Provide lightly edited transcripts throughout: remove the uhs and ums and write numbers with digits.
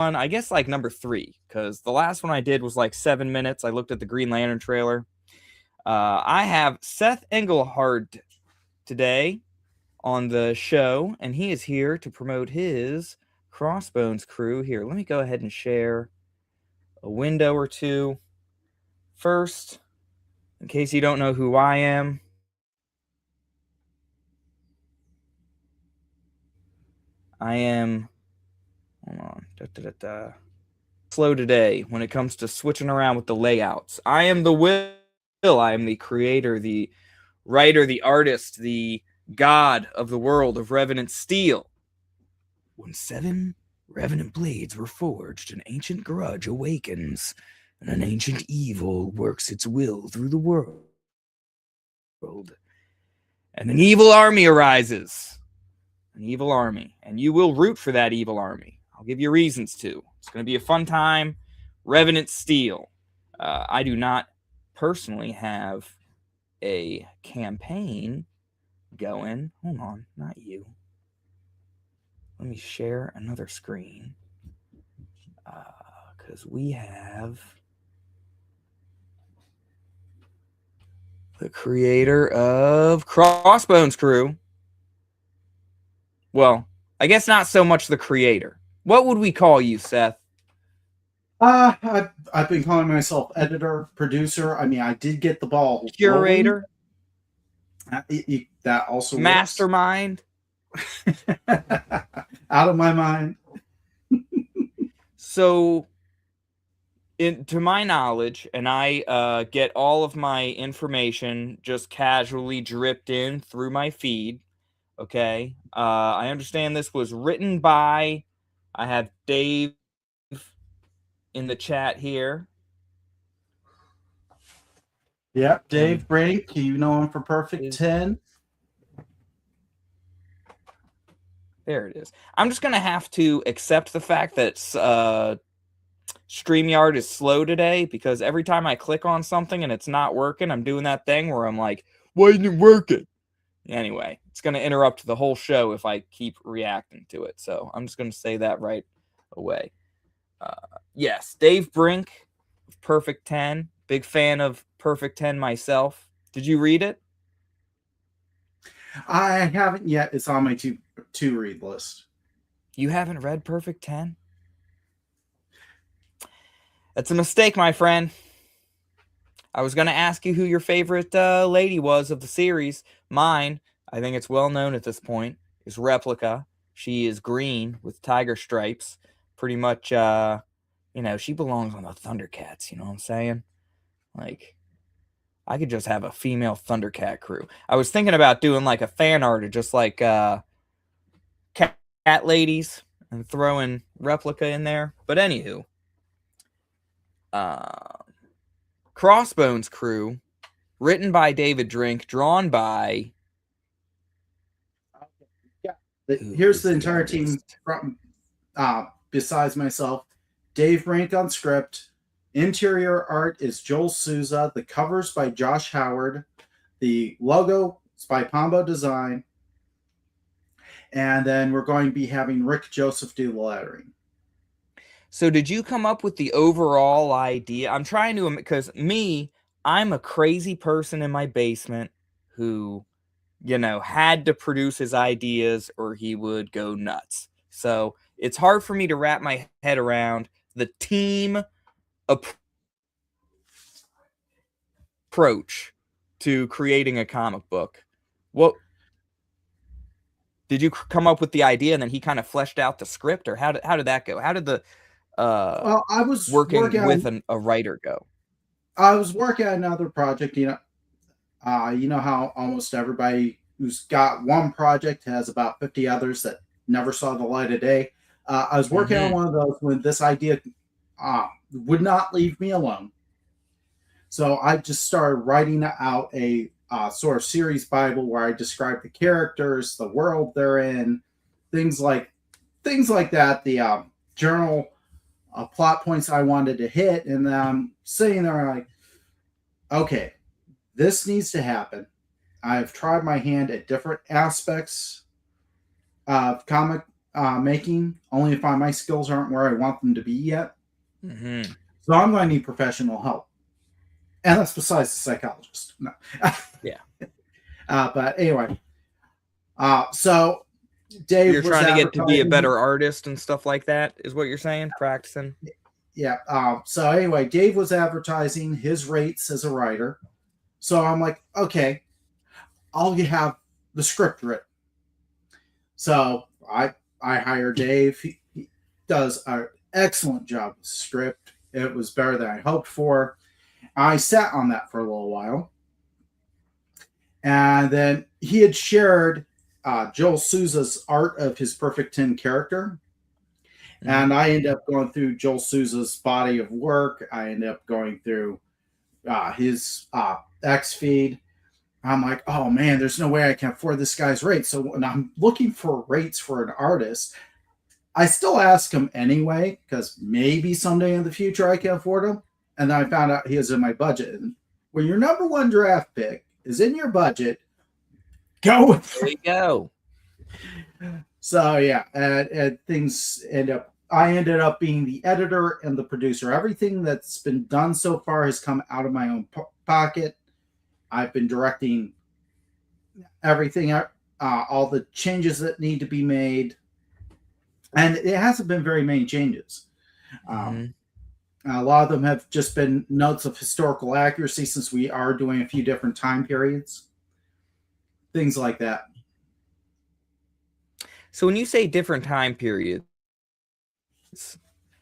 I guess like number 3, because the last one I did was like 7 minutes. I looked at the Green Lantern trailer. I have Seth Engleheart today on the show, and he is here to promote his Crossbones Crew. Here, let me go ahead and share a window or two. First, in case you don't know who I am, I am, hold on, slow today when it comes to switching around with the layouts. I am the Will. I am the creator, the writer, the artist, the god of the world of Revenant Steel. When 7 Revenant blades were forged, an ancient grudge awakens, and an ancient evil works its will through the world. And an evil army arises. An evil army. And you will root for that evil army. I'll give you reasons to. It's going to be a fun time. Revenant Steel. I do not personally have a campaign going. Hold on, not you. Let me share another screen. Because we have the creator of Crossbones Crew. Well, I guess not so much the creator. What would we call you, Seth? I've been calling myself editor, producer. I mean, I did get the ball Curator? That also Mastermind? Out of my mind. So, to my knowledge, and I get all of my information just casually dripped in through my feed, okay? I understand this was written by, I have Dave in the chat here. Yep, Dave Brink. You know him for Perfect 10. There it is. I'm just going to have to accept the fact that StreamYard is slow today, because every time I click on something and it's not working, I'm doing that thing where I'm like, why isn't it working? Anyway, it's going to interrupt the whole show if I keep reacting to it. So I'm just going to say that right away. Yes, Dave Brink, Perfect 10. Big fan of Perfect 10 myself. Did you read it? I haven't yet. It's on my to read list. You haven't read Perfect 10? That's a mistake, my friend. I was going to ask you who your favorite lady was of the series. Mine, I think it's well known at this point, is Replica. She is green with tiger stripes. Pretty much, she belongs on the Thundercats, you know what I'm saying? Like, I could just have a female Thundercat crew. I was thinking about doing like a fan art of just like cat ladies and throwing Replica in there. But anywho, Crossbones Crew, written by David Drink, drawn by... Here's the entire team from, besides myself. Dave Brink on script. Interior art is Joel Souza. The covers by Josh Howard. The logo is by Pombo Design. And then we're going to be having Rick Joseph do the lettering. So did you come up with the overall idea? I'm trying to, because I'm a crazy person in my basement who, had to produce his ideas or he would go nuts. So it's hard for me to wrap my head around the team approach to creating a comic book. What did you come up with the idea and then he kind of fleshed out the script, or how did that go? How did the well, I was working with a writer go? I was working on another project. You know how almost everybody who's got one project has about 50 others that never saw the light of day. I was working on one of those when this idea would not leave me alone. So I just started writing out a sort of series Bible where I describe the characters, the world they're in, things like that. The journal plot points I wanted to hit, and then I'm sitting there like, okay, this needs to happen. I've tried my hand at different aspects of comic making, only if my skills aren't where I want them to be yet. Mm-hmm. So I'm going to need professional help. And that's besides the psychologist. No. Yeah. But anyway, so Dave You're was trying to get to be a advertising. better artist and stuff like that, is what you're saying? Practicing? Yeah. So anyway, Dave was advertising his rates as a writer. So I'm like, okay, I'll have the script written. So I hire Dave. He does an excellent job with the script. It was better than I hoped for. I sat on that for a little while. And then he had shared Joel Souza's art of his Perfect 10 character. And I ended up going through Joel Souza's body of work. I ended up going through his X feed. I'm like, oh man, there's no way I can afford this guy's rates. So when I'm looking for rates for an artist, I still ask him anyway, because maybe someday in the future I can afford him. And then I found out he was in my budget. And when your number one draft pick is in your budget, go with There you go. So yeah, and things I ended up being the editor and the producer. Everything that's been done so far has come out of my own pocket. I've been directing everything, all the changes that need to be made, and it hasn't been very many changes. A lot of them have just been notes of historical accuracy, since we are doing a few different time periods, things like that. So when you say different time periods,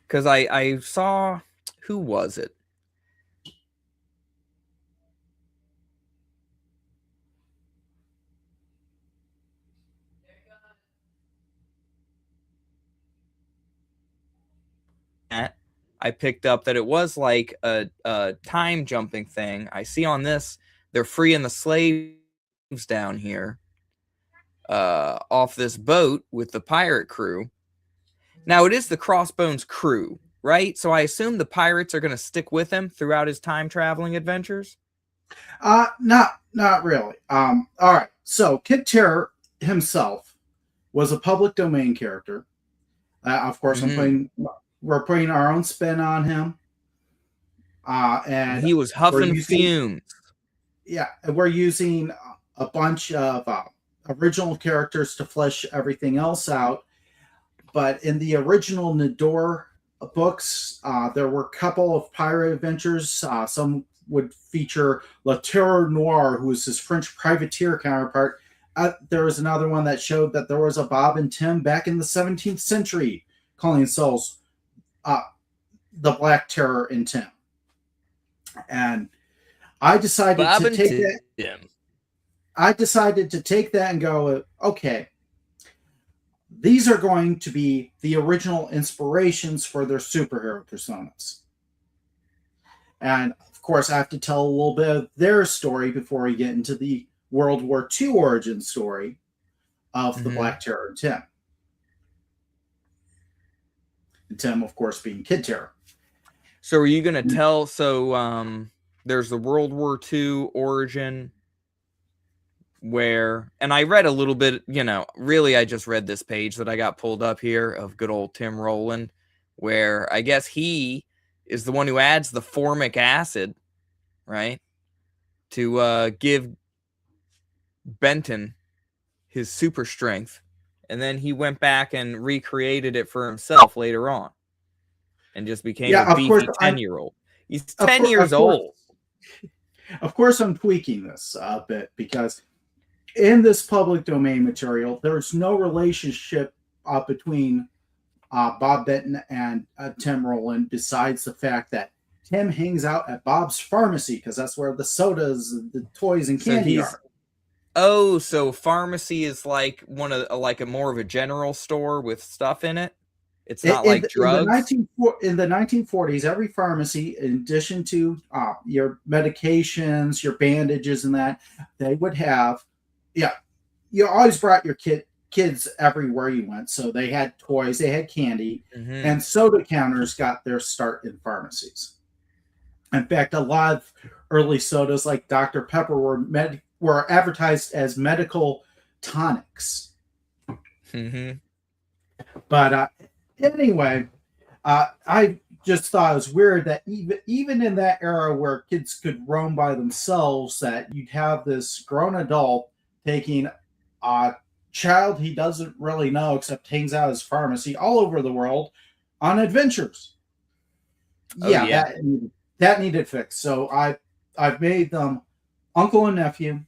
because I saw, who was it? I picked up that it was like a time jumping thing. I see on this, they're freeing the slaves down here off this boat with the pirate crew. Now, it is the Crossbones Crew, right? So I assume the pirates are going to stick with him throughout his time traveling adventures? Not really. All right. So Kid Terror himself was a public domain character. Of course, we're putting our own spin on him. And he was huffing fumes. Yeah, we're using a bunch of original characters to flesh everything else out. But in the original Nador books, there were a couple of pirate adventures. Some would feature La Terre Noire, who was his French privateer counterpart. There was another one that showed that there was a Bob and Tim back in the 17th century calling themselves the Black Terror and Tim. And I decided to take that. I decided to take that and go, okay, these are going to be the original inspirations for their superhero personas. And of course, I have to tell a little bit of their story before we get into the World War II origin story of the Black Terror and Tim. And Tim, of course, being Kid Terror. So are you going to tell, there's the World War II origin where, and I read a little bit, really I just read this page that I got pulled up here of good old Tim Rowland, where I guess he is the one who adds the formic acid, right, to give Benton his super strength, and then he went back and recreated it for himself later on and just became a beefy 10-year-old. He's 10 years old. Of course, I'm tweaking this a bit because in this public domain material, there's no relationship between Bob Benton and Tim Rowland, besides the fact that Tim hangs out at Bob's pharmacy because that's where the sodas, the toys, and candy are. Oh, so pharmacy is like a more of a general store with stuff in it. It's not like drugs. In the 1940s, every pharmacy, in addition to your medications, your bandages, and that, they would have, you always brought your kids everywhere you went. So they had toys, they had candy, and soda counters got their start in pharmacies. In fact, a lot of early sodas like Dr. Pepper were advertised as medical tonics. But anyway, I just thought it was weird that even in that era where kids could roam by themselves, that you'd have this grown adult taking a child he doesn't really know except hangs out at his pharmacy all over the world on adventures. Oh Yeah, yeah. that needed fixed. So I've made them uncle and nephew.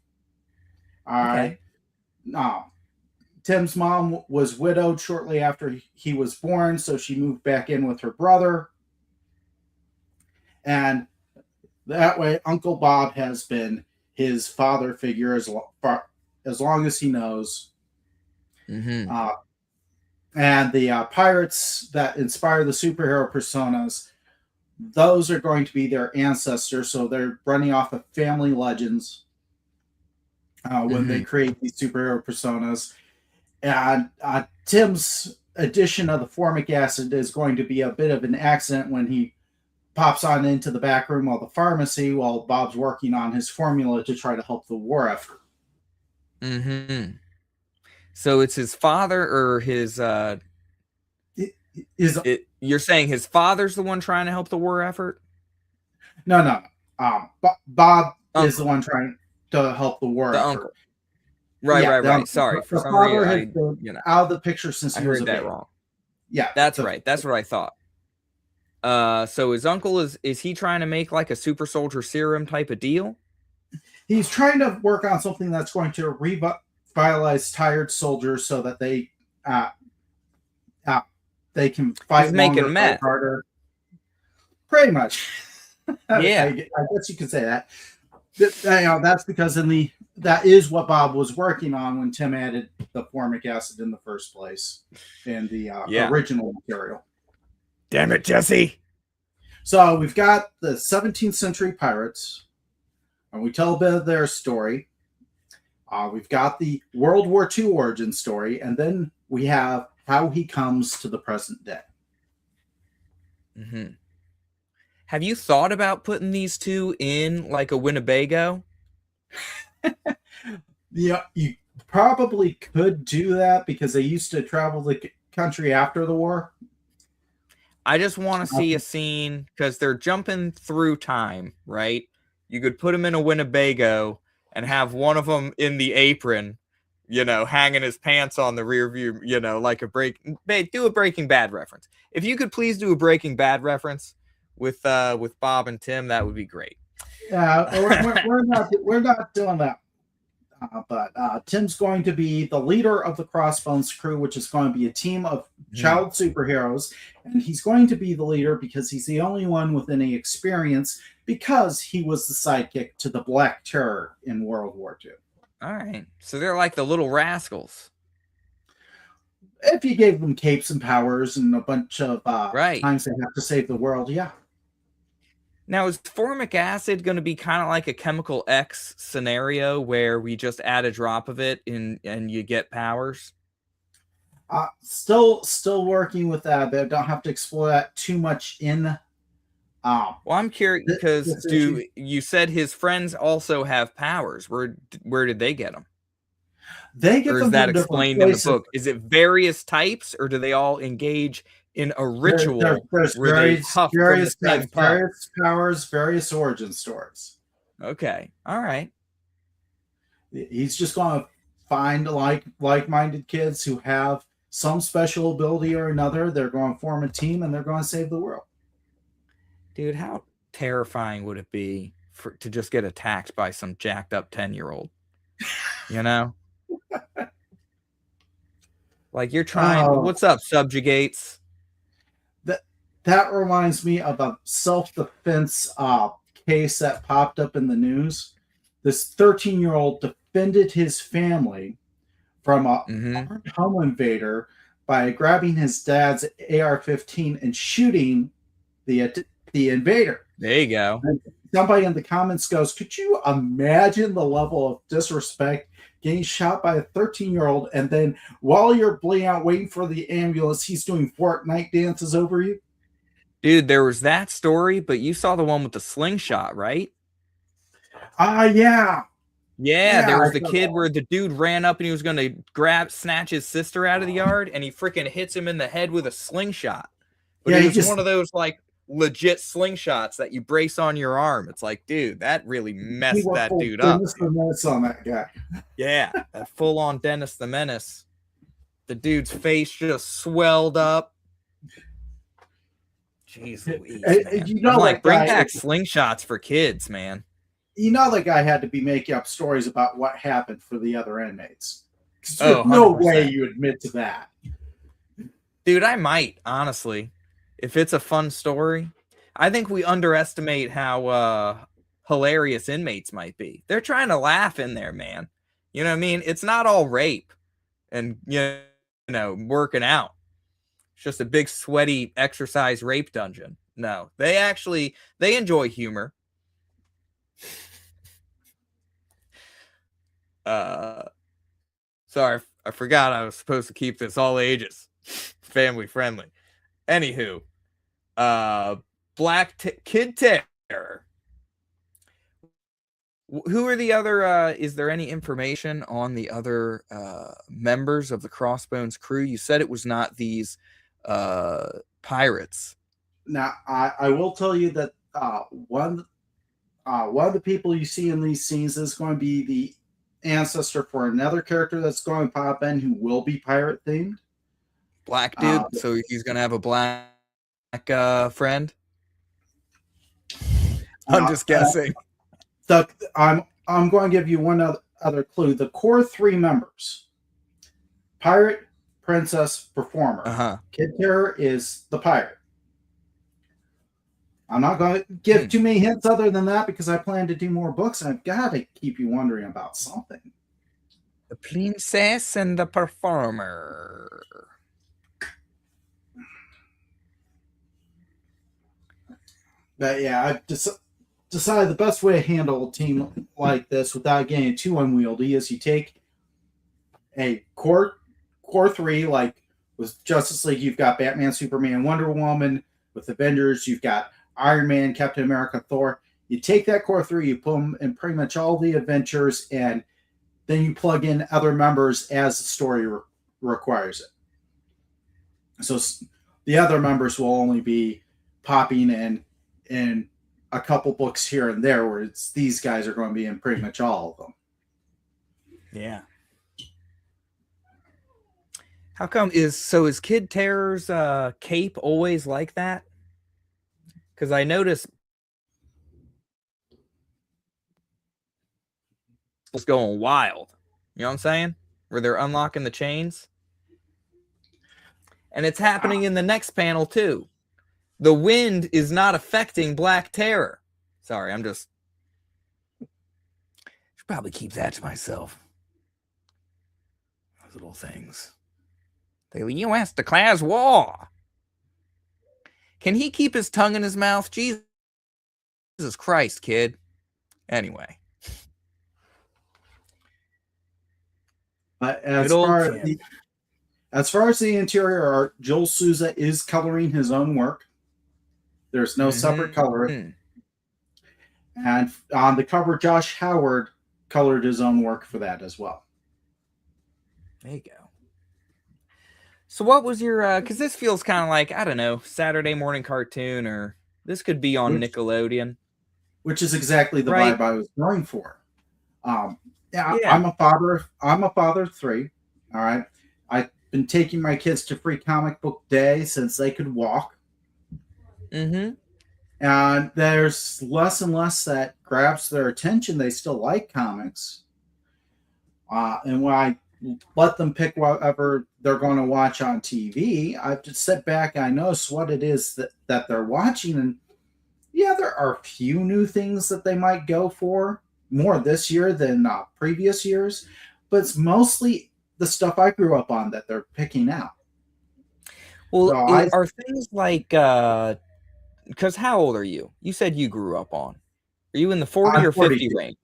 I Okay. uh, Tim's mom was widowed shortly after he was born, so she moved back in with her brother. And that way, Uncle Bob has been his father figure as long as he knows. Mm-hmm. Uh, and the pirates that inspire the superhero personas, those are going to be their ancestors. So they're running off of family legends when they Mm-hmm. create these superhero personas. And Tim's addition of the formic acid is going to be a bit of an accident when he pops on into the back room of the pharmacy while Bob's working on his formula to try to help the war effort. Mm-hmm. So it's his father or his Is you're saying his father's the one trying to help the war effort? no. Bob is the Uncle. one trying to help the war The effort. uncle. Right, Yeah, right, the right. uncle. Sorry. For The some father reason has been out of the picture since I he was heard a that baby. wrong. Yeah, That's right. That's what I thought. So his uncle is he trying to make like a super soldier serum type of deal? he's trying to work on something that's going to revitalize tired soldiers so that uh, uh, they can He's fight longer, making fight meth. harder. Pretty much. Yeah. I guess you could say that. That's because that is what Bob was working on when Tim added the formic acid in the first place in the Yeah. original material. Damn it, Jesse. So we've got the 17th century pirates, and we tell a bit of their story. We've got the World War II origin story, and then we have how he comes to the present day. Mm-hmm. Have you thought about putting these two in like a Winnebago? Yeah, you probably could do that because they used to travel the country after the war. I just want to see a scene because they're jumping through time, right? You could put them in a Winnebago and have one of them in the apron, hanging his pants on the rear view, like do a Breaking Bad reference. If you could please do a Breaking Bad reference with Bob and Tim, that would be great. Yeah, we're not doing that. But Tim's going to be the leader of the Crossbones Crew, which is going to be a team of child superheroes. And he's going to be the leader because he's the only one with any experience because he was the sidekick to the Black Terror in World War II. All right. So they're like the little rascals. If you gave them capes and powers and a bunch of right. times they have to save the world, yeah. Now, is formic acid going to be kind of like a Chemical X scenario where we just add a drop of it and you get powers? Still working with that, but I don't have to explore that too much in. Well, I'm curious because you said his friends also have powers. Where did they get them? They get or them is that from different explained places. in the book? Is it various types, or do they all engage in a ritual there's where they huff various from the same types, puff? various powers, various origin stories. Okay, all right. He's just going to find like-minded kids who have some special ability or another. They're going to form a team and they're going to save the world. Dude, how terrifying would it be to just get attacked by some jacked up 10-year-old? You know? Like you're trying. What's up, subjugates? That reminds me of a self-defense case that popped up in the news. This 13-year-old defended his family from a armed home invader by grabbing his dad's AR-15 and shooting the invader. There you go. And somebody in the comments goes, "Could you imagine the level of disrespect getting shot by a 13-year-old and then while you're bleeding out waiting for the ambulance, he's doing Fortnite dances over you?" Dude, there was that story, but you saw the one with the slingshot, right? Yeah. Yeah, Yeah, there I was the saw kid that. where the dude ran up and he was going to snatch his sister out of the yard, and he freaking hits him in the head with a slingshot. But Yeah, it he was just one of those like legit slingshots that you brace on your arm. It's like, dude, that really he messed went that full dude up. Dennis the Menace on that guy. Yeah, that full on Dennis the Menace. The dude's face just swelled up. Jeez Louise, man. You I'm know like, that bring guy. back slingshots for kids, man. You know that guy had to be making up stories about what happened for the other inmates. 'Cause Oh, there's no way 100%. you admit to that. Dude, I might, honestly. If it's a fun story. I think we underestimate how hilarious inmates might be. They're trying to laugh in there, man. You know what I mean? It's not all rape and working out. It's just a big sweaty exercise rape dungeon. No, they enjoy humor. Sorry, I forgot I was supposed to keep this all ages, family friendly. Anywho, Kid Terror. Who are the other? Is there any information on the other members of the Crossbones crew? You said it was not these pirates. Now, I will tell you that one of the people you see in these scenes is going to be the ancestor for another character that's going to pop in who will be pirate themed. Black dude. So he's gonna have a black friend. I'm just guessing. I'm going to give you one other clue. The core three members: pirate, princess, performer. Kid Terror is the pirate. I'm not going to give too many hints other than that because I plan to do more books, and I've got to keep you wondering about something. The princess and the performer. But yeah, I've decided the best way to handle a team like this without getting too unwieldy is you take a core three, like with Justice League, you've got Batman, Superman, Wonder Woman. With Avengers, you've got Iron Man, Captain America, Thor. You take that core three, you put them in pretty much all the adventures, and then you plug in other members as the story requires it. So the other members will only be popping in a couple books here and there, where these guys are going to be in pretty much all of them. Yeah. How come is Kid Terror's cape always like that? Because I noticed it's going wild. You know what I'm saying? Where they're unlocking the chains. And it's happening in the next panel too. The wind is not affecting Black Terror. Sorry, I'm just should probably keep that to myself. Those little things. The U.S. declares war. Can he keep his tongue in his mouth? Jesus Christ, kid. Anyway. But as far as the interior art, Joel Souza is coloring his own work. There's no separate color. And on the cover, Josh Howard colored his own work for that as well. There you go. So what was your, because this feels kind of like, I don't know, Saturday morning cartoon, or this could be on Nickelodeon. Which is exactly the vibe I was going for. Yeah. I'm a father of three. All right. I've been taking my kids to Free Comic Book Day since they could walk. Mm-hmm. And there's less and less that grabs their attention. They still like comics. And when I let them pick whatever they're going to watch on TV, I just sit back and I notice what it is that they're watching. And yeah, there are a few new things that they might go for, more this year than previous years, but it's mostly the stuff I grew up on that they're picking out. Well, so are things like, because how old are you? You said you grew up on. Are you in the 40 or 50 range?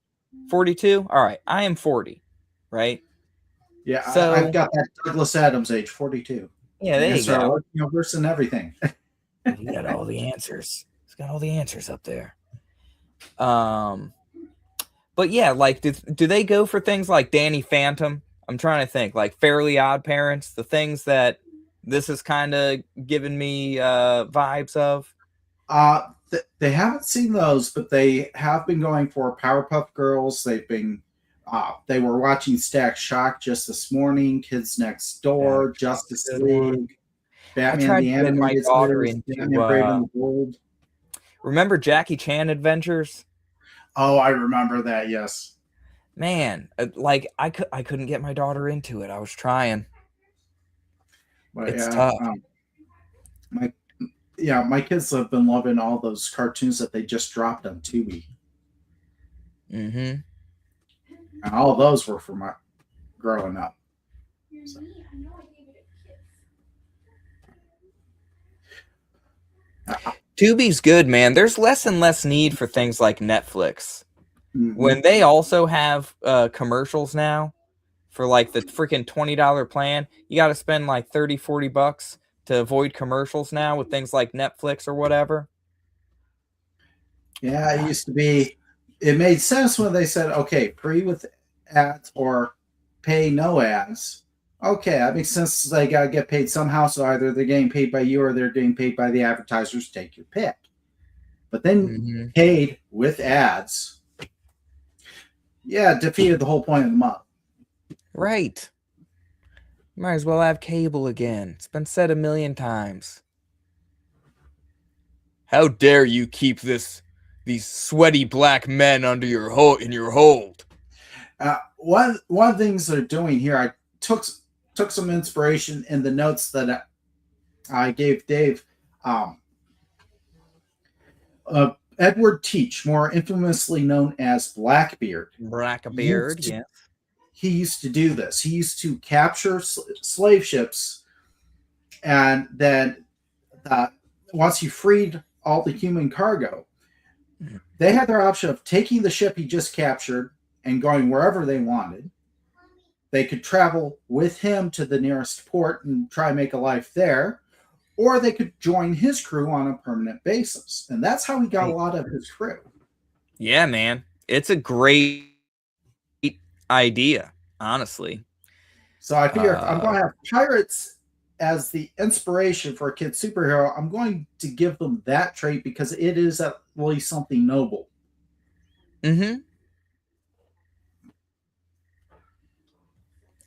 42? All right. I am 40, right? Yeah, so, I've got that Douglas Adams age, 42. Yeah, there you go. Universe and everything. You got all the answers. It's got all the answers up there. But But yeah, like, do they go for things like Danny Phantom? I'm trying to think, like Fairly Odd Parents, the things that this has kind of given me vibes of. They haven't seen those, but they have been going for Powerpuff Girls. They were watching Stack Shock just this morning. Kids Next Yeah, Door, that's Justice a good one. League, I Batman tried the to get my Animated daughter Series, into Batman Brave and the Bold. remember Jackie Chan Adventures? Oh, I remember that. Yes. Man, like I couldn't get my daughter into it. I was trying. But It's yeah, tough. my my kids have been loving all those cartoons that they just dropped on Tubi, Mm-hmm. and all of those were from my growing up. So. Tubi's good, man. There's less and less need for things like Netflix. Mm-hmm. When they also have commercials now for like the freaking $20 plan, you got to spend like 30, $40 to avoid commercials now with things like Netflix or whatever. Yeah, it used to be. It made sense when they said, "Okay, free with ads or pay no ads." Okay, that makes sense. They gotta get paid somehow. So either they're getting paid by you or they're getting paid by the advertisers. Take your pick. But then Mm-hmm. paid with ads, yeah, defeated the whole point of the month. Right. Might as well have cable again. It's been said a million times. How dare you keep these sweaty black men under your hold? One of the things they're doing here, I took some inspiration in the notes that I gave Dave. Edward Teach, more infamously known as Blackbeard, Blackbeard, yeah. He used to do this. He used to capture slave ships, and then once he freed all the human cargo, they had their option of taking the ship he just captured and going wherever they wanted. They could travel with him to the nearest port and try and make a life there, or they could join his crew on a permanent basis. And that's how he got a lot of his crew. Yeah, man. It's a great idea, honestly. So I figure if I'm going to have pirates as the inspiration for a kid superhero, I'm going to give them that trait because it is at least something noble. Mm-hmm.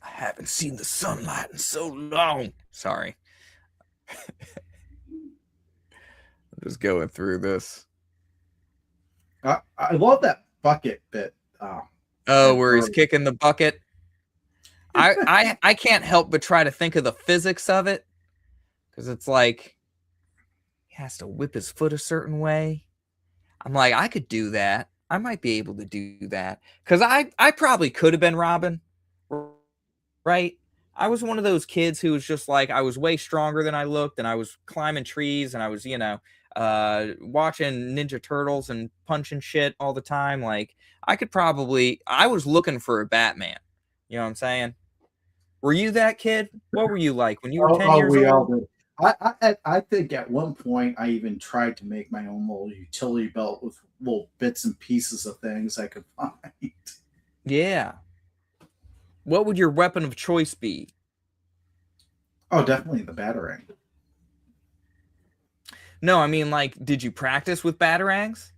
I haven't seen the sunlight in so long. Sorry. I'm just going through this. I love that bucket bit. Where he's kicking the bucket. I can't help but try to think of the physics of it, because it's like he has to whip his foot a certain way. I'm like, I could do that. I might be able to do that, because I probably could have been Robin, right? I was one of those kids who was just like, I was way stronger than I looked, and I was climbing trees, and I was, watching Ninja Turtles and punching shit all the time. Like, I was looking for a Batman. You know what I'm saying? Were you that kid? What were you like when you were 10 years we old? all did. I think at one point I even tried to make my own little utility belt with little bits and pieces of things I could find. Yeah. What would your weapon of choice be? Oh, definitely the batarang. No, I mean, like, did you practice with batarangs?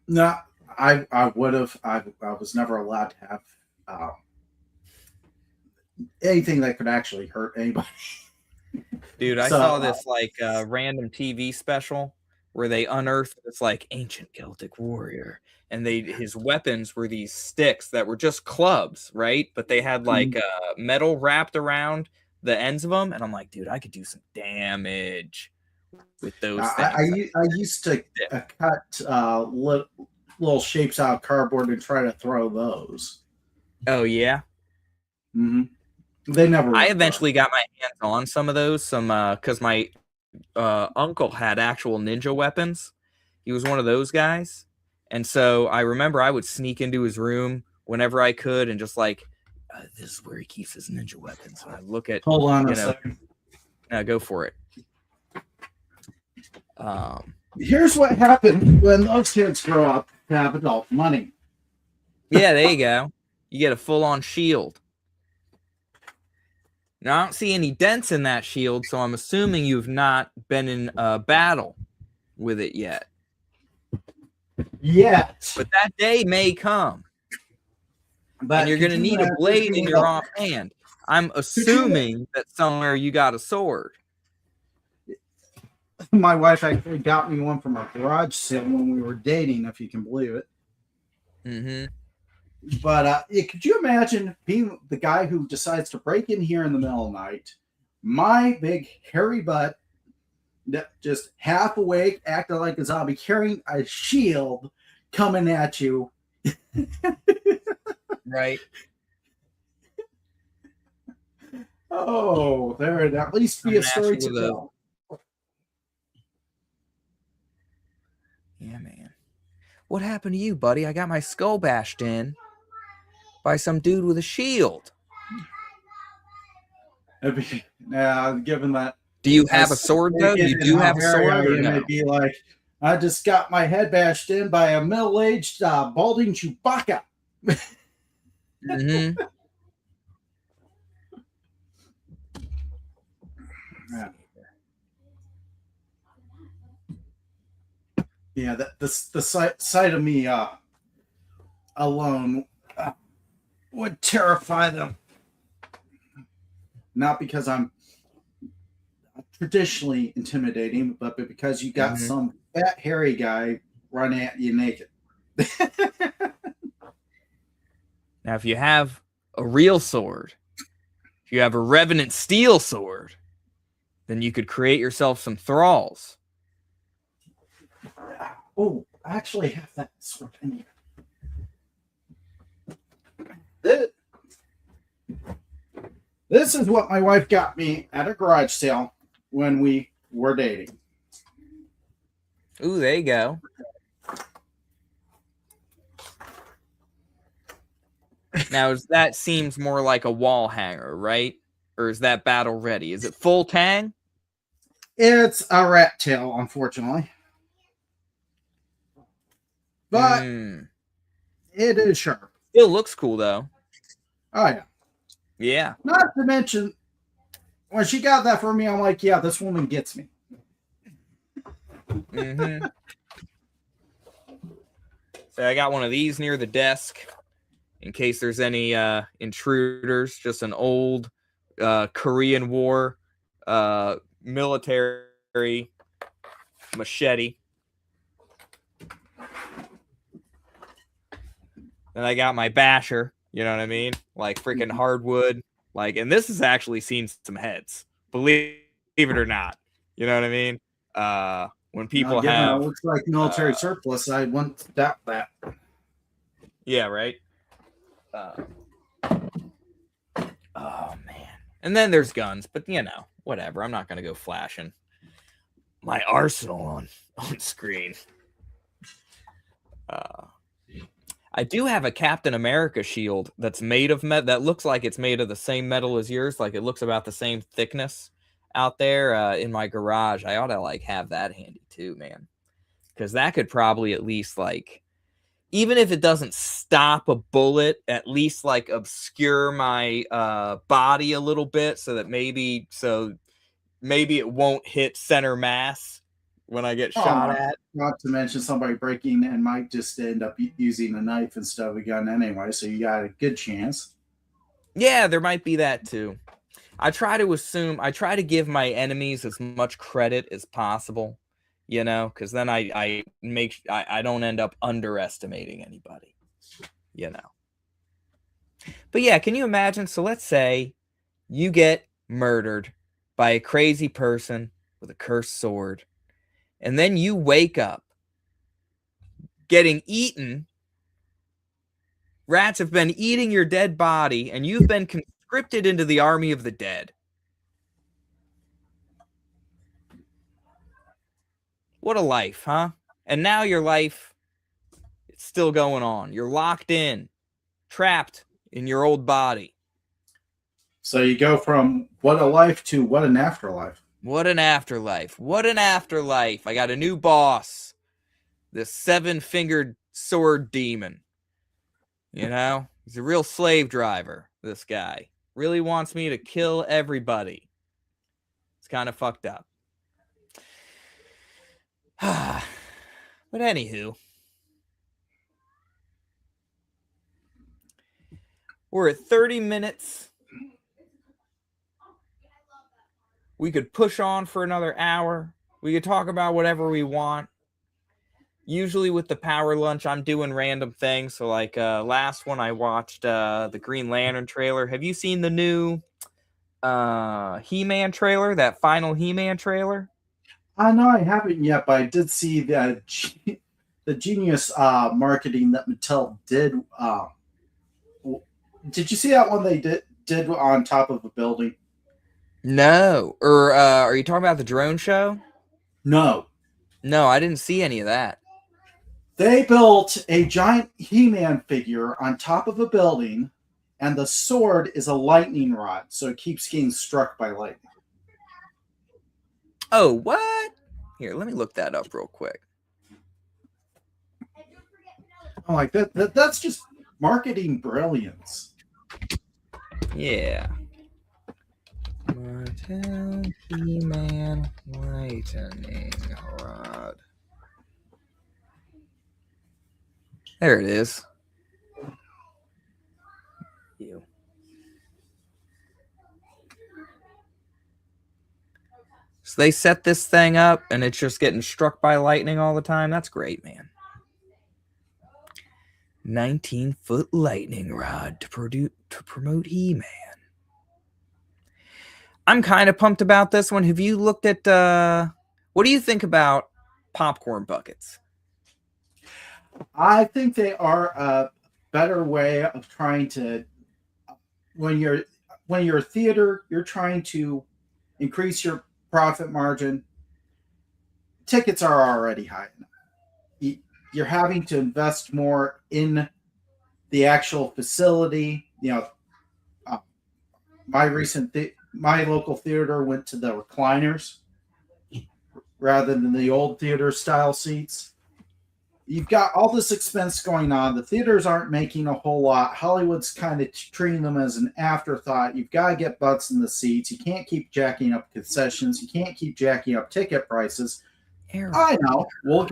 No, I would have. I was never allowed to have anything that could actually hurt anybody. Dude, I saw this like random TV special where they unearthed this like ancient Celtic warrior, and his weapons were these sticks that were just clubs, right? But they had like metal wrapped around the ends of them, and I'm like, dude, I could do some damage with those things. I used to cut little shapes out of cardboard and try to throw those. Oh yeah. Mm-hmm. They never. I eventually got my hands on some of those, because my uncle had actual ninja weapons. He was one of those guys, and so I remember I would sneak into his room whenever I could, and just like, this is where he keeps his ninja weapons. And I look at, hold on a second. Go for it. Here's what happened when those kids grow up to have adult money. Yeah, there you go. You get a full-on shield. Now, I don't see any dents in that shield, so I'm assuming you've not been in a battle with it yet. Yet. But that day may come. But and you're going to need a blade in your offhand. I'm assuming that somewhere you got a sword. My wife actually got me one from a garage sale when we were dating, if you can believe it. Mm-hmm. But could you imagine being the guy who decides to break in here in the middle of the night, my big hairy butt, just half awake, acting like a zombie, carrying a shield coming at you? Right. Oh, there would at least be a story to tell. Yeah, man. What happened to you, buddy? I got my skull bashed in by some dude with a shield. Given that. Do you have a sword, though? You do have a sword? Or no? It'd be like, I just got my head bashed in by a middle-aged, balding Chewbacca. Mm-hmm. Yeah, the sight of me alone would terrify them. Not because I'm traditionally intimidating, but because you got some fat, hairy guy running at you naked. Now, if you have a real sword, if you have a Revenant steel sword, then you could create yourself some thralls. Oh, I actually have that sword in here. This is what my wife got me at a garage sale when we were dating. Ooh, there you go. Now, that seems more like a wall hanger, right? Or is that battle ready? Is it full tang? It's a rat tail, unfortunately. But it is sharp. Still looks cool, though. Oh, yeah. Yeah. Not to mention, when she got that for me, I'm like, yeah, this woman gets me. Mm-hmm. So I got one of these near the desk in case there's any intruders. Just an old Korean War military machete. Then I got my basher, you know what I mean? Like freaking hardwood. Like, and this has actually seen some heads, believe it or not. You know what I mean? When people have, it looks like military surplus, I wouldn't doubt that. Yeah, right. Oh man. And then there's guns, but you know, whatever. I'm not gonna go flashing my arsenal on screen. I do have a Captain America shield that's made of metal. That looks like it's made of the same metal as yours. Like it looks about the same thickness out there in my garage. I ought to like have that handy too, man. Because that could probably at least like, even if it doesn't stop a bullet, at least like obscure my body a little bit so that maybe it won't hit center mass when I get shot at. Not to mention somebody breaking and might just end up using a knife instead of a gun anyway, so you got a good chance. Yeah, there might be that too. I try to give my enemies as much credit as possible, you know, because then I don't end up underestimating anybody, you know. But yeah, can you imagine? So let's say you get murdered by a crazy person with a cursed sword. And then you wake up getting eaten. Rats have been eating your dead body, and you've been conscripted into the army of the dead. What a life, huh? And now your life, it's still going on. You're locked in, trapped in your old body. So you go from what a life to what an afterlife. What an afterlife. What an afterlife. I got a new boss. This 7-fingered sword demon. You know? He's a real slave driver, this guy. Really wants me to kill everybody. It's kind of fucked up. But anywho. We're at 30 minutes. We could push on for another hour. We could talk about whatever we want. Usually with the power lunch, I'm doing random things. So like last one, I watched the Green Lantern trailer. Have you seen the new He-Man trailer, that final He-Man trailer? No, I haven't yet, but I did see the genius marketing that Mattel did. Did you see that one they did on top of a building? No. Or are you talking about the drone show? No. No, I didn't see any of that. They built a giant He-Man figure on top of a building, and the sword is a lightning rod, so it keeps getting struck by lightning. Oh, what? Here, let me look that up real quick. I'm like, that's just marketing brilliance. Yeah. Mattel He-Man lightning rod. There it is. You. So they set this thing up and it's just getting struck by lightning all the time. That's great, man. 19-foot lightning rod to promote He-Man. I'm kind of pumped about this one. Have you looked at what do you think about popcorn buckets? I think they are a better way of trying to when you're a theater, you're trying to increase your profit margin. Tickets are already high enough. You're having to invest more in the actual facility. My local theater went to the recliners rather than the old theater style seats. You've got all this expense going on. The theaters aren't making a whole lot. Hollywood's kind of treating them as an afterthought. You've got to get butts in the seats. You can't keep jacking up concessions. You can't keep jacking up ticket prices. I know. We'll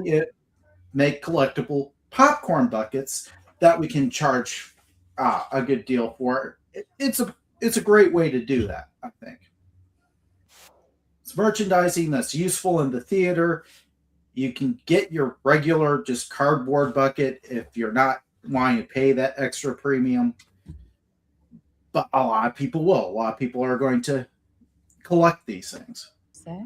make collectible popcorn buckets that we can charge a good deal for. It's a great way to do that, I think. It's merchandising that's useful in the theater. You can get your regular just cardboard bucket if you're not wanting to pay that extra premium. But a lot of people will. A lot of people are going to collect these things. Say?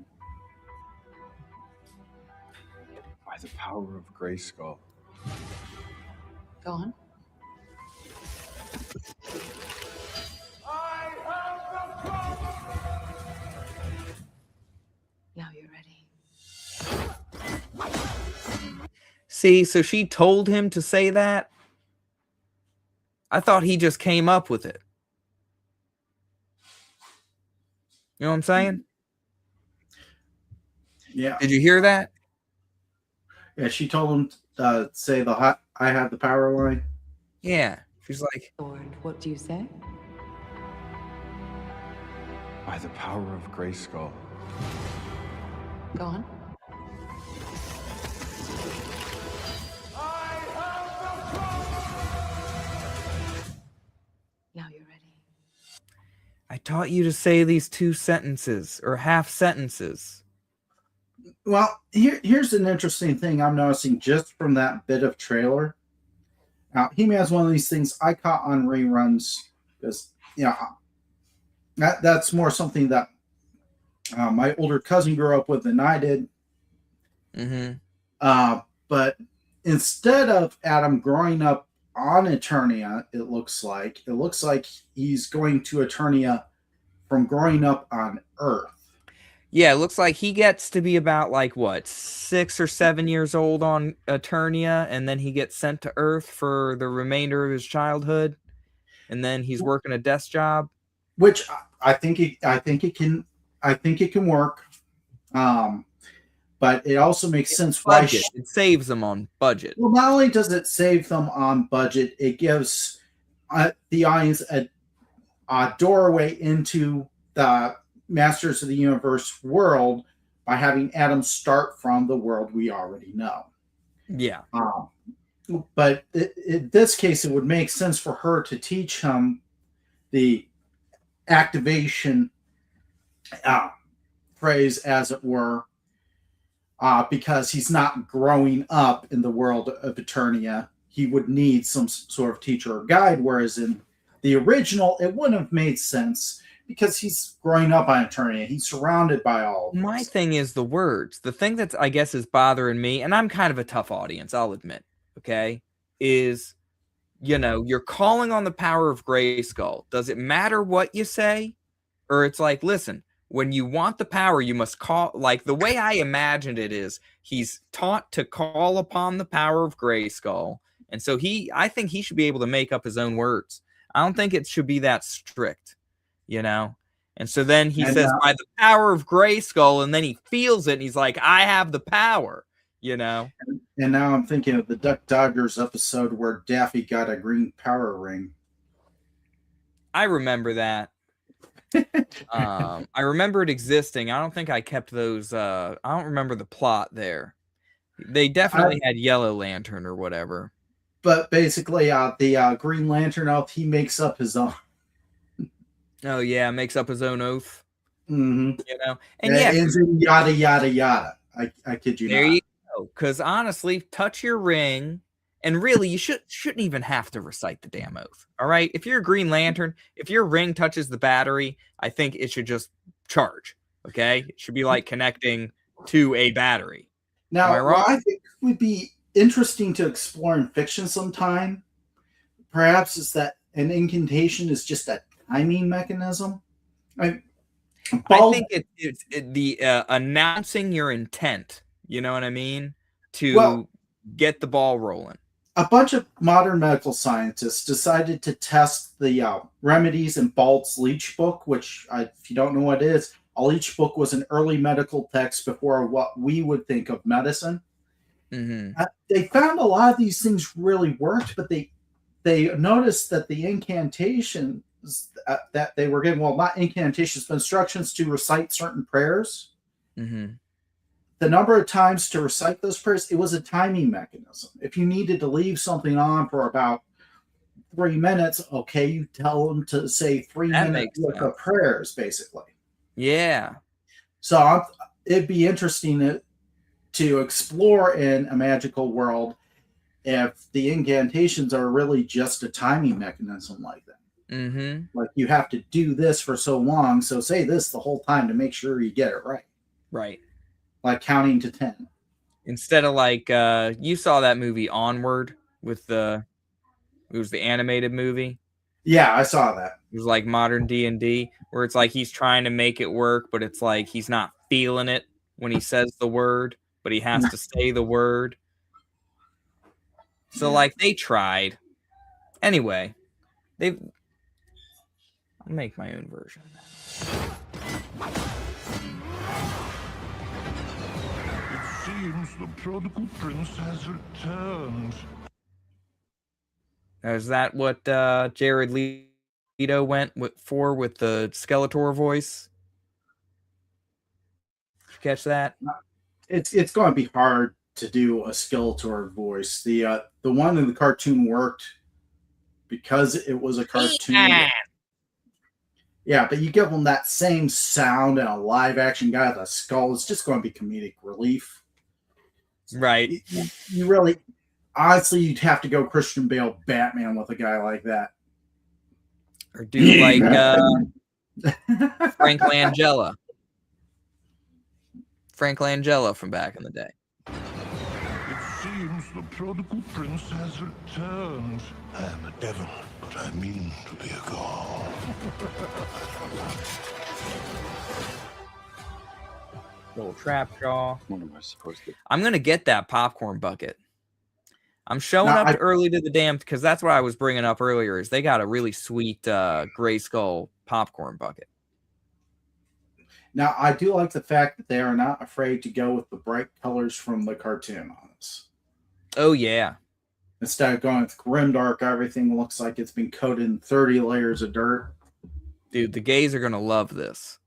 By the power of Grayskull. Go on. Now you're ready. See, so she told him to say that? I thought he just came up with it. You know what I'm saying? Yeah. Did you hear that? Yeah, she told him to say I have the power line. Yeah. She's like, Lord, what do you say? By the power of Grayskull. Go on. Now you're ready. I taught you to say these 2 sentences or half sentences. Well, here's an interesting thing I'm noticing just from that bit of trailer. Now, He-Man's one of these things I caught on reruns because, that's more something that my older cousin grew up with than I did. Mm-hmm. But instead of Adam growing up on Eternia, it looks like he's going to Eternia from growing up on Earth. Yeah, it looks like he gets to be about 6 or 7 years old on Eternia, and then he gets sent to Earth for the remainder of his childhood, and then he's working a desk job. Which I think it can work. But it also makes sense why. Budget. It saves them on budget. Well, not only does it save them on budget, it gives the audience a doorway into the Masters of the Universe world by having Adam start from the world we already know. Yeah. But in this case, it would make sense for her to teach him the activation phrase, as it were, because he's not growing up in the world of Eternia. He would need some sort of teacher or guide, whereas in the original, it wouldn't have made sense because he's growing up on Eternia. He's surrounded by all of My this. thing is the words. The thing that's, I guess, is bothering me, and I'm kind of a tough audience, I'll admit, okay, is, you're calling on the power of Grayskull. Does it matter what you say? Or it's like, listen, when you want the power, you must call, like, the way I imagined it is he's taught to call upon the power of Grayskull. And so I think he should be able to make up his own words. I don't think it should be that strict, And so then he says, by the power of Grayskull, and then he feels it, and he's like, I have the power, And now I'm thinking of the Duck Dodgers episode where Daffy got a green power ring. I remember that. I remember it existing. I don't think I kept those. I don't remember the plot there. They definitely had Yellow Lantern or whatever. But basically, the Green Lantern oath, he makes up his own. Oh yeah, makes up his own oath. Mm-hmm. And yeah, ends in yada yada yada. I kid you not. There you go. Because honestly, touch your ring, and really, you shouldn't even have to recite the damn oath. All right, if you're a Green Lantern, if your ring touches the battery, I think it should just charge. Okay, it should be like connecting to a battery. Now, what I think would be interesting to explore in fiction sometime, perhaps, is that an incantation is just a timing mechanism. I think it's the announcing your intent. You know what I mean? To get the ball rolling. A bunch of modern medical scientists decided to test the remedies in Bald's Leech Book, which, if you don't know what it is, a leech book was an early medical text before what we would think of medicine. Mm-hmm. They found a lot of these things really worked, but they noticed that the incantations that they were given, well, not incantations, but instructions to recite certain prayers. Mm-hmm. The number of times to recite those prayers, it was a timing mechanism. If you needed to leave something on for about 3 minutes, okay, you tell them to say 3 minutes worth of prayers, basically. Yeah. So it'd be interesting to explore in a magical world if the incantations are really just a timing mechanism like that. Mm-hmm. Like you have to do this for so long, so say this the whole time to make sure you get it right. Right. Like counting to 10. Instead of like, you saw that movie Onward with it was the animated movie. Yeah, I saw that. It was like modern D&D, where it's like he's trying to make it work, but it's like he's not feeling it when he says the word, but he has to say the word. So like they tried. Anyway, I'll make my own version. It seems the prodigal prince has returned. Is that what Jared Leto went for with the Skeletor voice? Did you catch that? It's going to be hard to do a Skeletor voice. The one in the cartoon worked because it was a cartoon. Yeah, but you give them that same sound and a live action guy with a skull, it's just going to be comedic relief. Right. You really, honestly, you'd have to go Christian Bale Batman with a guy like that. Or do like Frank Langella. Frank Langella from back in the day. It seems the prodigal prince has returned. I am a devil, but I mean to be a god. Little trap jaw. What am I supposed to? I'm gonna get that popcorn bucket. I'm showing up early to the damn, because that's what I was bringing up earlier. Is they got a really sweet Grayskull popcorn bucket. Now, I do like the fact that they are not afraid to go with the bright colors from the cartoon on this. Oh yeah. Instead of going with grimdark, everything looks like it's been coated in 30 layers of dirt. Dude, the gays are gonna love this.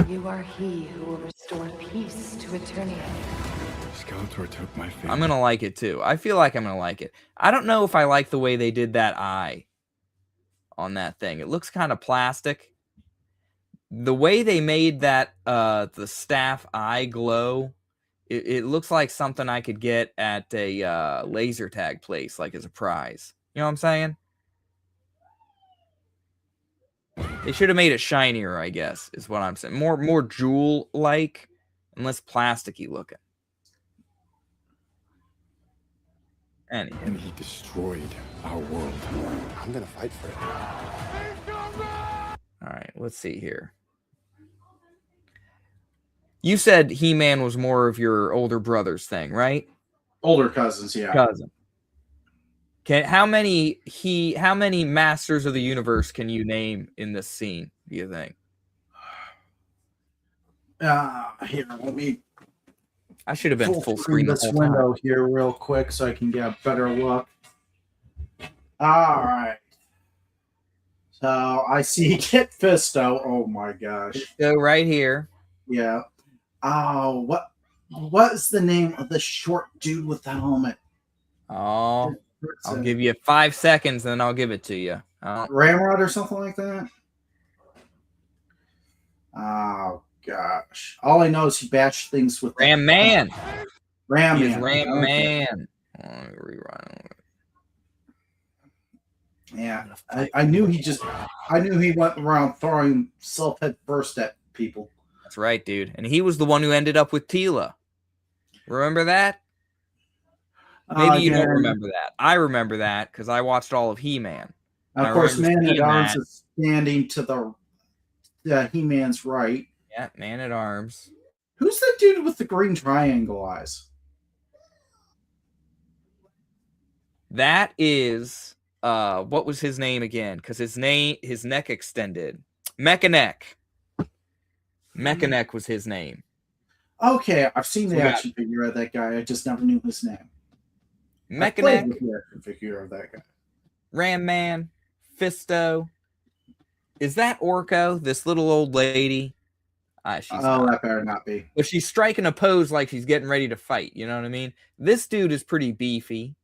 You are he who will restore peace to Eternia. Skeletor took my face. I'm gonna like it too. I feel like I'm gonna like it. I don't know if I like the way they did that eye on that thing. It looks kind of plastic. The way they made that the staff eye glow, it looks like something I could get at a laser tag place, like as a prize. You know what I'm saying? They should have made it shinier, I guess, is what I'm saying. More jewel-like and less plasticky looking. Anyway. And he destroyed our world. I'm gonna fight for it. All right, let's see here. You said He-Man was more of your older brother's thing, right? Older cousins, yeah. Cousin. How many Masters of the Universe can you name in this scene, do you think? Here, let me I should have been full screen this the whole time. window here real quick so I can get a better look. All right. So I see Kit Fisto. Oh my gosh. Go right here. Yeah. Oh, what is the name of the short dude with the helmet? Oh, I'll give you 5 seconds, then I'll give it to you. Ramrod or something like that? Oh gosh. All I know is he batched things with Ram Man. Ram He is Man. Ram Okay. Man. Let me rerun. Yeah. I knew he went around throwing himself head first at people. That's right, dude. And he was the one who ended up with Tila. Remember that? Maybe you don't remember that. I remember that because I watched all of He-Man. Of course, Man-at-Arms is standing to the He-Man's right. Yeah, Man-at-Arms. Who's the dude with the green triangle eyes? That is what was his name again? Because his neck extended. Mechaneck. Mechaneck was his name. Okay, I've seen the action figure of that guy. I just never knew his name. Mechaneck. The action figure of that guy. Ram Man. Fisto. Is that Orko? This little old lady? She's not. That better not be. But she's striking a pose like she's getting ready to fight. You know what I mean? This dude is pretty beefy.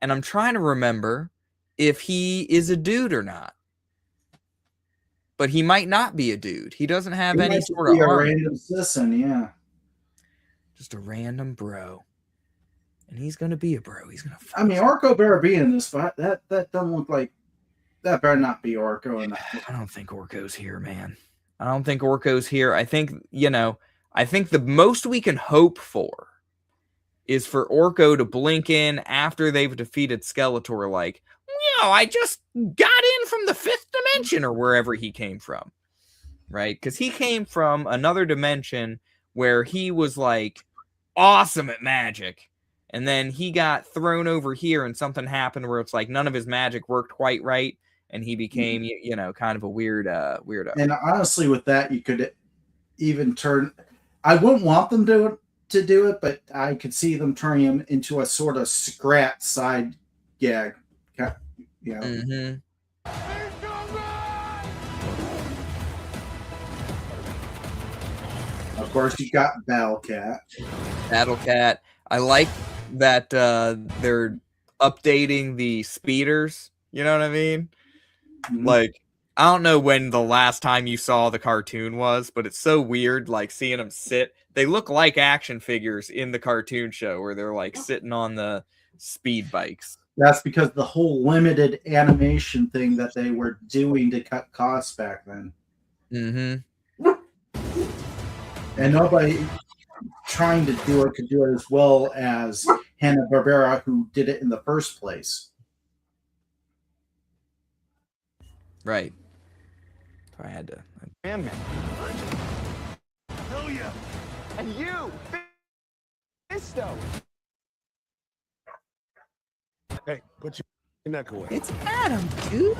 And I'm trying to remember if he is a dude or not. But he might not be a dude. He doesn't have any sort of armor. A random citizen, yeah. Just a random bro. And he's going to be a bro. He's going to fight. I mean, Orko better be in this fight. That doesn't look like... That better not be Orko. I don't think Orko's here, man. I don't think Orko's here. I think, I think the most we can hope for is for Orko to blink in after they've defeated Skeletor, like, I just got in from the 5th dimension or wherever he came from, right? Because he came from another dimension where he was, like, awesome at magic. And then he got thrown over here and something happened where it's like none of his magic worked quite right. And he became, kind of a weirdo. And honestly, with that, you could even turn... I wouldn't want them to do it, but I could see them turning him into a sort of scrat side gag. Mm-hmm. Of course, you've got Battle Cat. I like that they're updating the speeders. You know what I mean? Mm-hmm. Like, I don't know when the last time you saw the cartoon was, but it's so weird, like, seeing them sit. They look like action figures in the cartoon show where they're, like, sitting on the speed bikes. That's because the whole limited animation thing that they were doing to cut costs back then. Mm-hmm. And nobody trying to do it could do it as well as Hanna-Barbera, who did it in the first place. Right. So I had to. Man. Hell yeah! And you, Fisto. Hey, put your neck away. It's Adam, dude.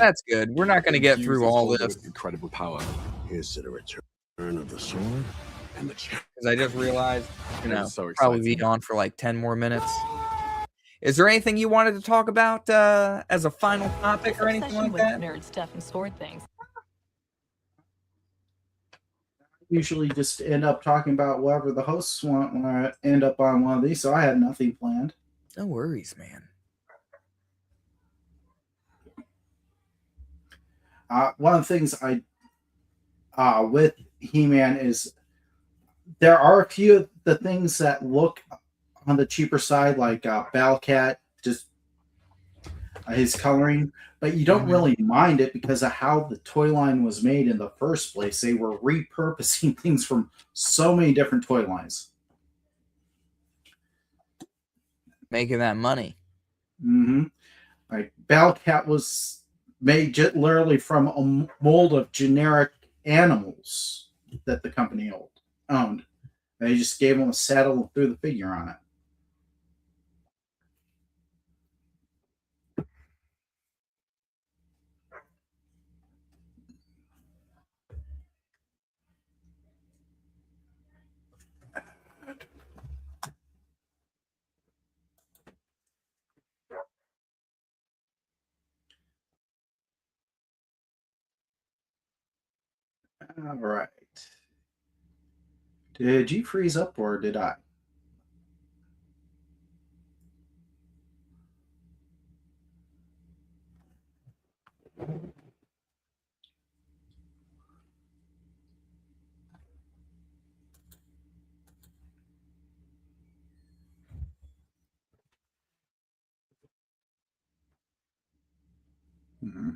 That's good. We're not going to get Infuse through this all world this with incredible power. Here's to the return of the sword and the champ. because I just realized, So probably be exciting. on for like 10 more minutes. Is there anything you wanted to talk about as a final topic or anything like with that? nerd stuff and sword things. Usually just end up talking about whatever the hosts want when I end up on one of these, so I had nothing planned. No worries, man. One of the things I with He-Man is there are a few of the things that look on the cheaper side, like Bellcat, just his coloring, but you don't really mind it because of how the toy line was made in the first place. They were repurposing things from so many different toy lines. Making that money. Mm-hmm. Like Bellcat was made literally from a mold of generic animals that the company owned. They just gave them a saddle and threw the figure on it. All right. Did you freeze up or did I? Hmm.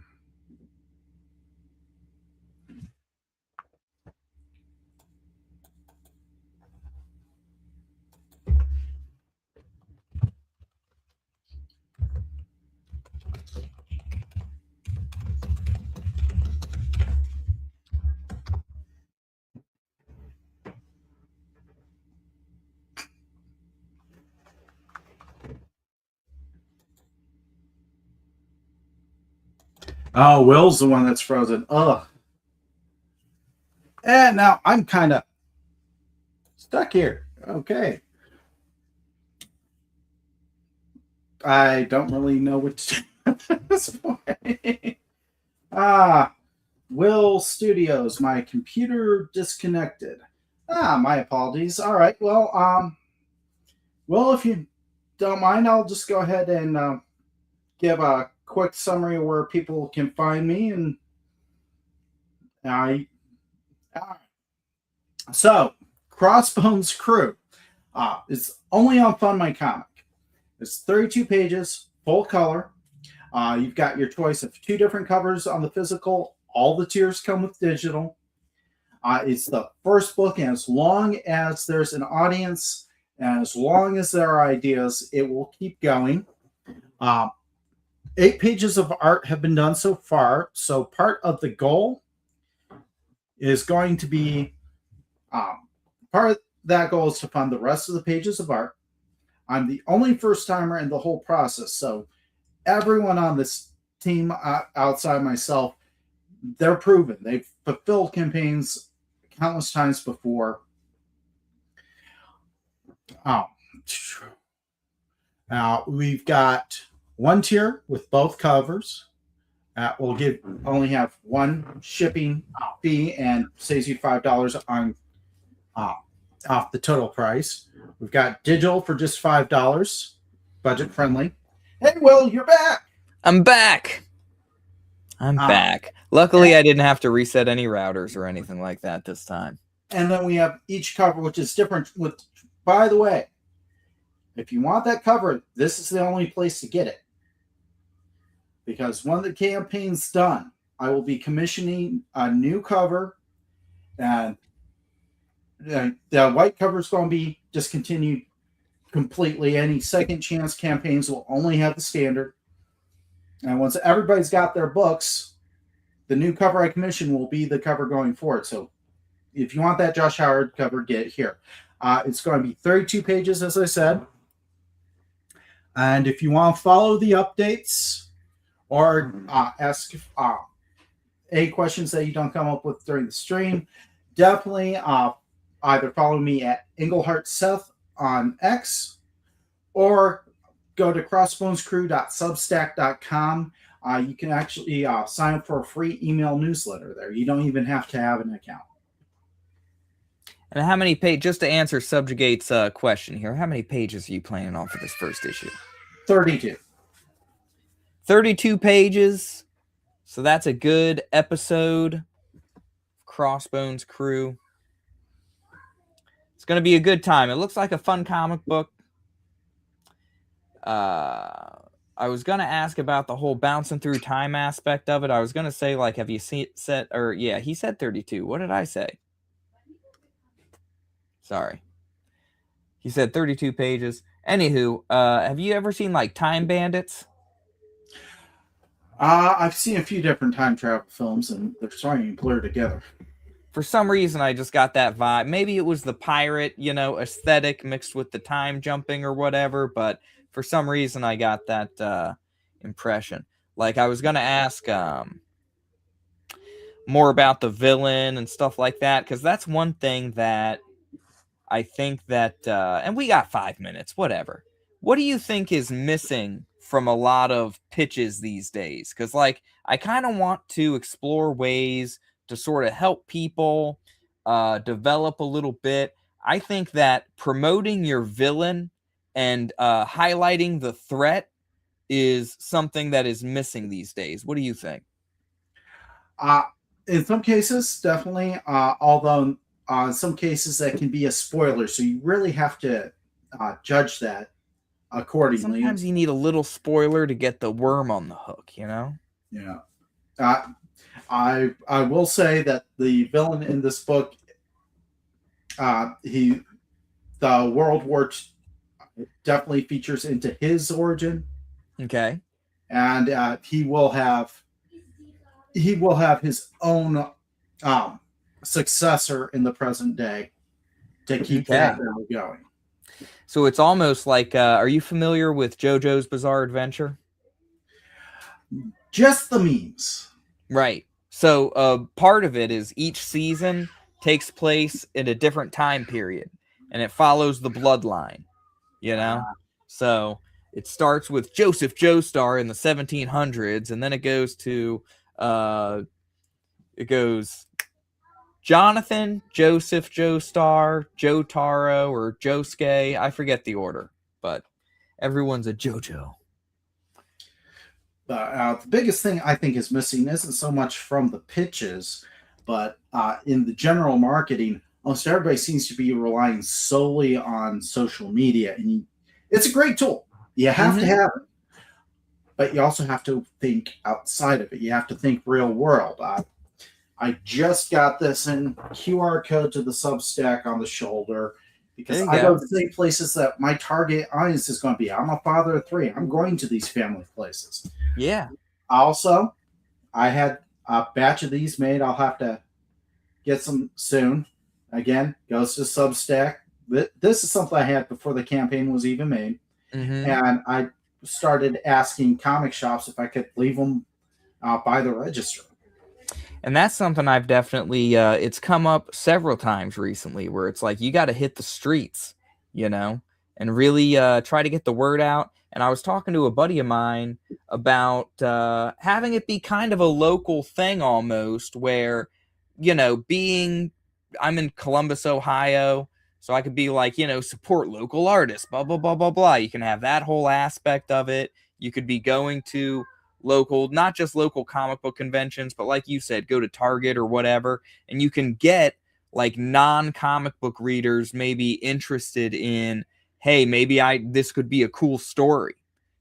Oh, Will's the one that's frozen. Ugh. And now I'm kind of stuck here. Okay. I don't really know what to do at this point. Will Studios, my computer disconnected. My apologies. All right. Well, if you don't mind, I'll just go ahead and give a quick summary of where people can find me. And I, so Crossbones Crew is only on Fun My Comic. It's 32 pages, full color. You've got your choice of 2 different covers on the physical. All the tiers come with digital. It's the first book, and as long as there's an audience, and as long as there are ideas, it will keep going. 8 pages of art have been done so far. So part of the goal is going to be part of that goal is to fund the rest of the pages of art. I'm the only first timer in the whole process, so everyone on this team outside myself, they're proven. They've fulfilled campaigns countless times before. Now we've got one tier with both covers. We'll only have one shipping fee and saves you $5 on off the total price. We've got digital for just $5, budget friendly. Hey, Will, you're back. I'm back. I'm back. Luckily, I didn't have to reset any routers or anything like that this time. And then we have each cover, which is different. By the way, if you want that cover, this is the only place to get it. Because when the campaign's done, I will be commissioning a new cover, and the white cover is going to be discontinued completely. Any second chance campaigns will only have the standard. And once everybody's got their books, the new cover I commission will be the cover going forward. So if you want that Josh Howard cover, get it here. It's going to be 32 pages, as I said. And if you want to follow the updates, or ask any questions that you don't come up with during the stream, definitely either follow me at Engleheart Seth on X or go to crossbonescrew.substack.com. You can actually sign up for a free email newsletter there. You don't even have to have an account. And how many pages, just to answer Subjugate's question here, how many pages are you planning on for this first issue? 32. 32 pages. So that's a good episode. Crossbones Crew. It's going to be a good time. It looks like a fun comic book. I was going to ask about the whole bouncing through time aspect of it. I was going to say, like, have you seen set, or yeah, he said 32. What did I say? Sorry. He said 32 pages. Anywho, have you ever seen, like, Time Bandits? I've seen a few different time travel films, and they're starting to blur together. For some reason, I just got that vibe. Maybe it was the pirate, aesthetic mixed with the time jumping or whatever, but for some reason, I got that impression. Like, I was going to ask more about the villain and stuff like that, because that's one thing that I think that, and we got 5 minutes, whatever. What do you think is missing from a lot of pitches these days? Because, like, I kind of want to explore ways to sort of help people develop a little bit. I think that promoting your villain and highlighting the threat is something that is missing these days. What do you think? In some cases, definitely. Although in some cases that can be a spoiler, so you really have to judge that accordingly. Sometimes you need a little spoiler to get the worm on the hook, Yeah. I will say that the villain in this book, the World War definitely features into his origin. Okay. And he will have his own successor in the present day to keep that going. So it's almost like, are you familiar with JoJo's Bizarre Adventure? Just the memes. Right. So part of it is each season takes place in a different time period, and it follows the bloodline, So it starts with Joseph Joestar in the 1700s, and then it goes to, Jonathan, Joseph Joestar, Jotaro, or Josuke. I forget the order, but everyone's a JoJo. The biggest thing I think is missing isn't so much from the pitches, but in the general marketing, almost everybody seems to be relying solely on social media. And it's a great tool. You have to have it. But you also have to think outside of it. You have to think real world. I just got this in QR code to the Substack on the shoulder because I go to the same places that my target audience is going to be. I'm a father of 3. I'm going to these family places. Yeah. Also, I had a batch of these made. I'll have to get some soon. Again, goes to Substack. This is something I had before the campaign was even made. And I started asking comic shops if I could leave them by the register. And that's something I've definitely, it's come up several times recently where it's like, you got to hit the streets, and really try to get the word out. And I was talking to a buddy of mine about having it be kind of a local thing almost where, I'm in Columbus, Ohio, so I could be like, support local artists, blah, blah, blah, blah, blah. You can have that whole aspect of it. You could be going to local, not just local comic book conventions, but like you said, go to Target or whatever, and you can get like non-comic book readers maybe interested in, hey, maybe this could be a cool story,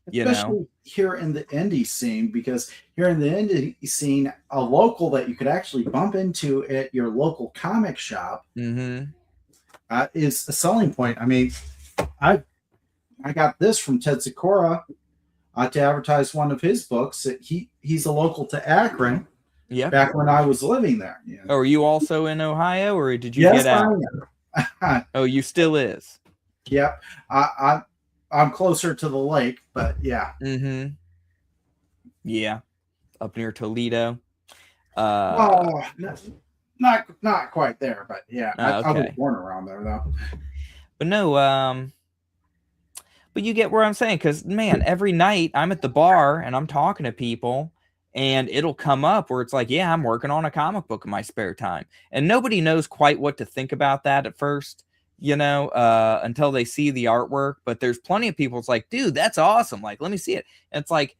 Especially here in the indie scene, because here in the indie scene, a local that you could actually bump into at your local comic shop is a selling point. I mean, I got this from Ted Sikora to advertise one of his books. He's a local to Akron. Yeah. Back when I was living there. Oh, are you also in Ohio, or did you get out? I am. Oh, you still is. Yep. I'm closer to the lake, but yeah. Yeah, up near Toledo. Oh, not quite there, but yeah, I was Okay. born around there though. But no, but you get where I'm saying, because man, every night I'm at the bar and I'm talking to people, and it'll come up where it's like, yeah, I'm working on a comic book in my spare time, and nobody knows quite what to think about that at first, until they see the artwork. But there's plenty of people. It's like, dude, that's awesome. Like, let me see it. And it's like,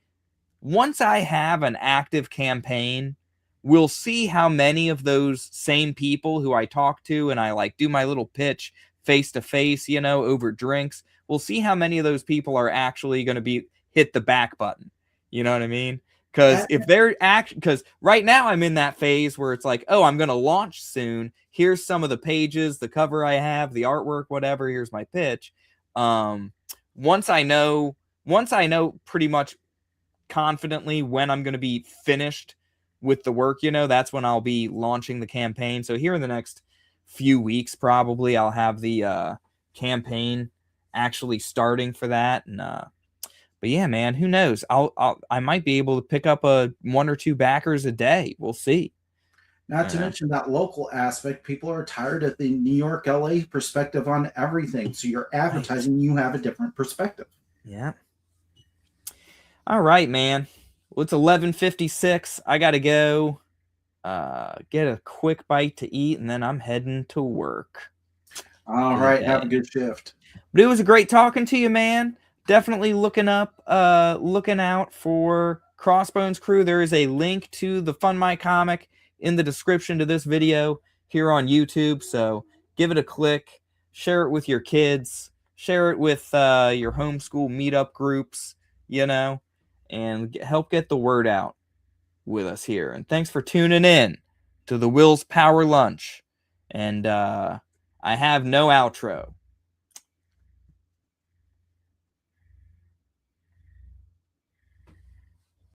once I have an active campaign, we'll see how many of those same people who I talk to and I like do my little pitch face to face, over drinks. We'll see how many of those people are actually going to hit the back button. You know what I mean? Because because right now I'm in that phase where it's like, oh, I'm going to launch soon. Here's some of the pages, the cover I have, the artwork, whatever. Here's my pitch. Once I know pretty much confidently when I'm going to be finished with the work, that's when I'll be launching the campaign. So here in the next few weeks, probably I'll have the campaign actually starting for that. And but yeah, man, who knows? I might be able to pick up one or two backers a day. We'll see. Not to mention that local aspect, people are tired of the New York, LA perspective on everything. So you're advertising, you have a different perspective. Yeah. All right, man. Well, it's 11:56. I gotta go get a quick bite to eat, and then I'm heading to work. All right, have a good shift. But it was a great talking to you, man. Definitely looking out for Crossbones Crew. There is a link to the Fund My Comic in the description to this video here on YouTube. So give it a click, share it with your kids, share it with your homeschool meetup groups, and help get the word out with us here. And thanks for tuning in to the Will's Power Lunch. And I have no outro.